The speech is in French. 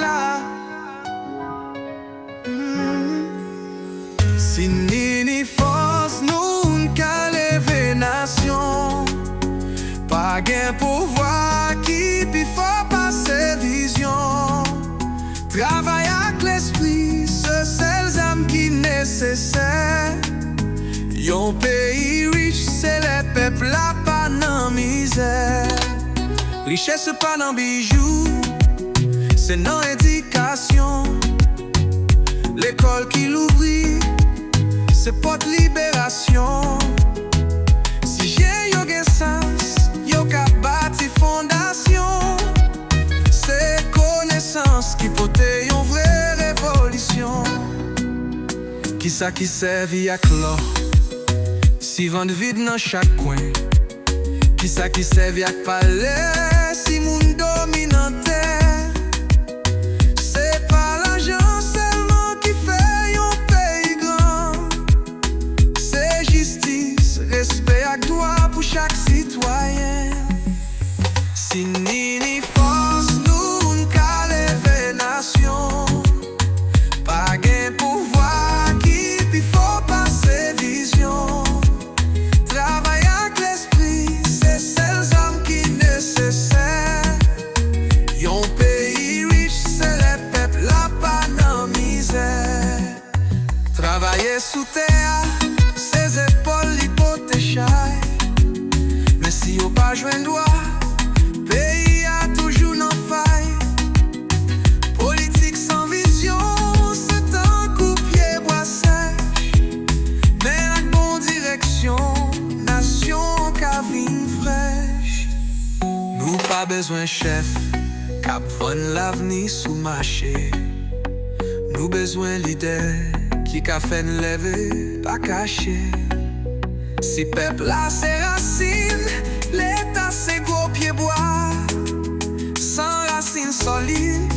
là. Si ni force nous qu'à lever nation, pas gain pouvoir qui pi faut passer vision. Travail avec l'esprit, ce seuls âmes qui nécessaire. Yon pays riche, c'est le peuple là pas dans misère. Richesse pas dans bijoux, c'est dans éducation. L'école qui l'ouvrit, c'est porte libération. Si j'ai yo gen sens, yo ka bâti fondation. C'est connaissance qui pote yon vraie révolution. Qui ça qui servi à clore, si vend vide dans chaque coin. Qui ça qui servi à palais, si moun dominante. C'est pas l'argent seulement qui fait yon pays grand. C'est justice, respect ak droit pour chaque citoyen. Si ni force nous ka lever nation, pas gain pouvoir qui pi faut passer vision. Travail avec l'esprit, c'est celles hommes qui nécessaire. Yon pays riche, c'est le peuple là pas dans misère. Travailler sous terre, ses épaules hypothéchailles. Mais si yon pas joint droit, pays a toujours n'en faille. Politique sans vision, c'est un coup pied bois sèche. Mais avec bonne direction, nation cavine fraîche. Nous pas besoin chef, cap vendre l'avenir sous marché. Nous besoin leader, qui ka fait lever, pas caché. Si peuple là c'est racine, l'État c'est gros pied bois. Sans racine solide,